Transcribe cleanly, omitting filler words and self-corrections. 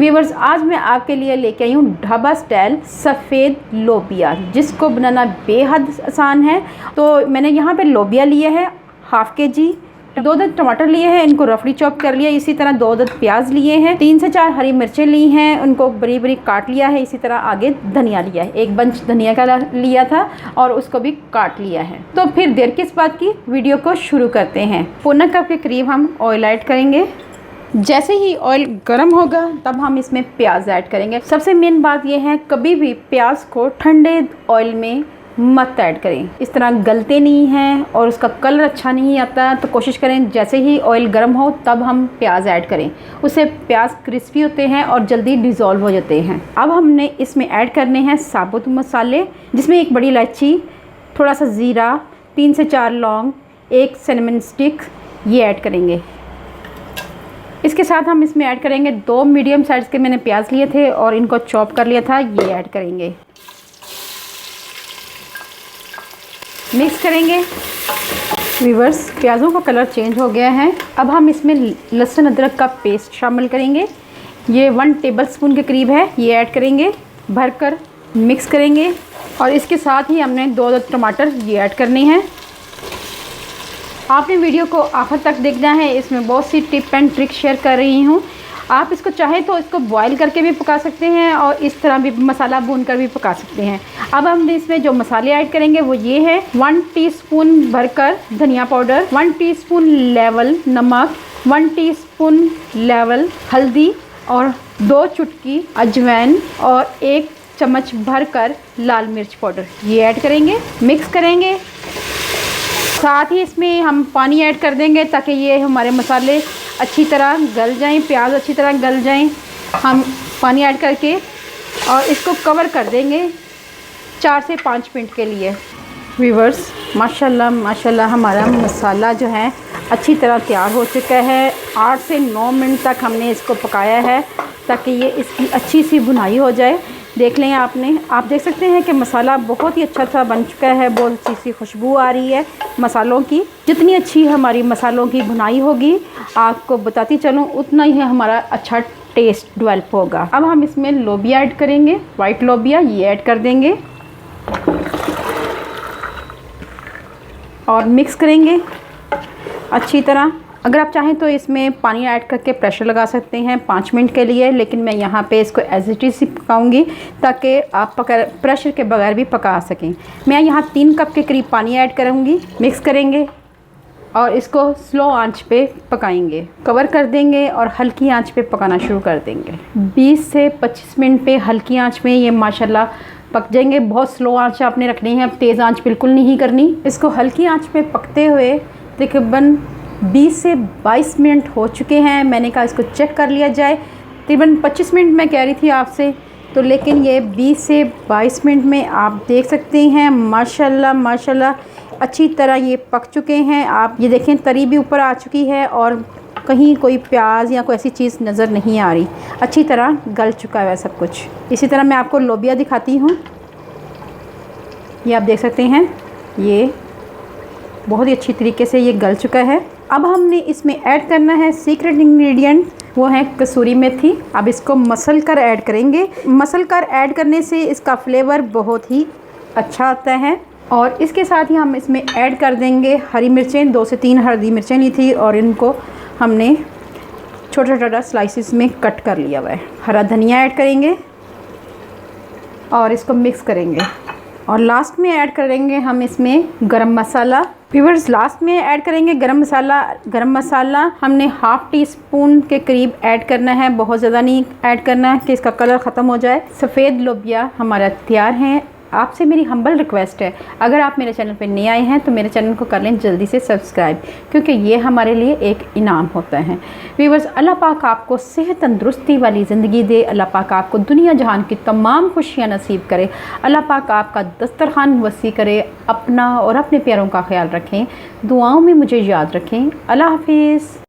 Viewers, आज मैं आपके लिए लेके आई हूँ ढाबा स्टाइल सफ़ेद लोबिया, जिसको बनाना बेहद आसान है। तो मैंने यहाँ पे लोबिया लिए है हाफ के जी, 2 टमाटर लिए हैं, इनको रफली चॉप कर लिया। इसी तरह 2 प्याज लिए हैं, 3 से 4 हरी मिर्चें ली हैं, उनको बरी बरी काट लिया है। इसी तरह आगे धनिया लिया है, 1 बंच धनिया का लिया था और उसको भी काट लिया है। तो फिर देर किस बात की, वीडियो को शुरू करते हैं। पौना कप के करीब हम ऑयल ऐड करेंगे। जैसे ही ऑयल गर्म होगा तब हम इसमें प्याज ऐड करेंगे। सबसे मेन बात यह है, कभी भी प्याज को ठंडे ऑयल में मत ऐड करें, इस तरह गलते नहीं हैं और उसका कलर अच्छा नहीं आता। तो कोशिश करें जैसे ही ऑयल गर्म हो तब हम प्याज ऐड करें, उससे प्याज क्रिस्पी होते हैं और जल्दी डिज़ोल्व हो जाते हैं। अब हमने इसमें ऐड करने हैं साबुत मसाले, जिसमें 1 बड़ी इलायची, थोड़ा सा ज़ीरा, 3 से 4 लौंग, 1 सिनेमन स्टिक, ये ऐड करेंगे। इसके साथ हम इसमें ऐड करेंगे 2 मीडियम साइज़ के मैंने प्याज लिए थे और इनको चॉप कर लिया था, ये ऐड करेंगे। मिक्स करेंगे। व्यूअर्स, प्याज़ों का कलर चेंज हो गया है। अब हम इसमें लहसुन अदरक का पेस्ट शामिल करेंगे, ये 1 टेबलस्पून के करीब है, ये ऐड करेंगे। भरकर मिक्स करेंगे और इसके साथ ही हमने 2 टमाटर ये ऐड करने हैं। आपने वीडियो को आखिर तक देखना है, इसमें बहुत सी टिप एंड ट्रिक शेयर कर रही हूँ। आप इसको चाहें तो इसको बॉईल करके भी पका सकते हैं और इस तरह भी मसाला भून कर भी पका सकते हैं। अब हम इसमें जो मसाले ऐड करेंगे वो ये है, 1 टीस्पून भरकर धनिया पाउडर, 1 टीस्पून लेवल नमक, 1 टीस्पून लेवल हल्दी और 2 चुटकी अजवाइन और 1 चम्मच भरकर लाल मिर्च पाउडर, ये ऐड करेंगे। मिक्स करेंगे। साथ ही इसमें हम पानी ऐड कर देंगे ताकि ये हमारे मसाले अच्छी तरह गल जाएं, प्याज अच्छी तरह गल जाएं। हम पानी ऐड करके और इसको कवर कर देंगे 4 से 5 मिनट के लिए। व्यूअर्स, माशाल्लाह माशाल्लाह हमारा मसाला जो है अच्छी तरह तैयार हो चुका है। 8 से 9 मिनट तक हमने इसको पकाया है ताकि ये इसकी अच्छी सी भुनाई हो जाए। देख लें आप देख सकते हैं कि मसाला बहुत ही अच्छा सा बन चुका है, बहुत अच्छी सी खुशबू आ रही है मसालों की। जितनी अच्छी हमारी मसालों की भुनाई होगी, आपको बताती चलूँ, उतना ही हमारा अच्छा टेस्ट डेवलप होगा। अब हम इसमें लोबिया ऐड करेंगे, वाइट लोबिया, ये ऐड कर देंगे और मिक्स करेंगे अच्छी तरह। अगर आप चाहें तो इसमें पानी ऐड करके प्रेशर लगा सकते हैं 5 मिनट के लिए, लेकिन मैं यहाँ पे इसको एज इट इज़ पकाऊंगी ताकि आप प्रेशर के बगैर भी पका सकें। मैं यहाँ 3 कप के करीब पानी ऐड करूँगी। मिक्स करेंगे और इसको स्लो आंच पे पकाएंगे। कवर कर देंगे और हल्की आंच पे पकाना शुरू कर देंगे। 20 से 25 मिनट पे हल्की आंच में ये माशाल्लाह पक जाएंगे। बहुत स्लो आंच आपने रखनी है, अब तेज़ आंच बिल्कुल नहीं करनी। इसको हल्की आंच पे पकते हुए तकरीबन 20 से 22 मिनट हो चुके हैं। मैंने कहा इसको चेक कर लिया जाए। तकरीबन 25 मिनट मैं कह रही थी आपसे, तो लेकिन ये 20 से 22 मिनट में आप देख सकते हैं माशाल्लाह माशाल्लाह अच्छी तरह ये पक चुके हैं। आप ये देखें, तरी भी ऊपर आ चुकी है और कहीं कोई प्याज या कोई ऐसी चीज़ नज़र नहीं आ रही, अच्छी तरह गल चुका है सब कुछ। इसी तरह मैं आपको लोबिया दिखाती हूँ, ये आप देख सकते हैं, ये बहुत ही अच्छी तरीके से ये गल चुका है। अब हमने इसमें ऐड करना है सीक्रेट इंग्रेडिएंट, वो है कसूरी मेथी। अब इसको मसल कर ऐड करेंगे। मसल कर ऐड करने से इसका फ्लेवर बहुत ही अच्छा आता है। और इसके साथ ही हम इसमें ऐड कर देंगे हरी मिर्चें, 2 से 3 हरी मिर्चें ली थी और इनको हमने छोटा छोटा स्लाइसिस में कट कर लिया हुआ है। हरा धनिया ऐड करेंगे और इसको मिक्स करेंगे और लास्ट में ऐड करेंगे हम इसमें गरम मसाला। व्यूअर्स, लास्ट में ऐड करेंगे गरम मसाला। गरम मसाला हमने ½ टीस्पून के करीब ऐड करना है, बहुत ज़्यादा नहीं ऐड करना है कि इसका कलर ख़त्म हो जाए। सफ़ेद लोबिया हमारा तैयार है। आपसे मेरी हम्बल रिक्वेस्ट है, अगर आप मेरे चैनल पर नए आए हैं तो मेरे चैनल को कर लें जल्दी से सब्सक्राइब, क्योंकि ये हमारे लिए एक इनाम होता है। व्यूअर्स, अल्लाह पाक आपको सेहत तंदुरुस्ती वाली ज़िंदगी दे। अल्लाह पाक आपको दुनिया जहान की तमाम खुशियाँ नसीब करे। अल्लाह पाक आपका दस्तरखान वसी करे। अपना और अपने प्यारों का ख्याल रखें, दुआओं में मुझे याद रखें। अल्लाह हाफिज़।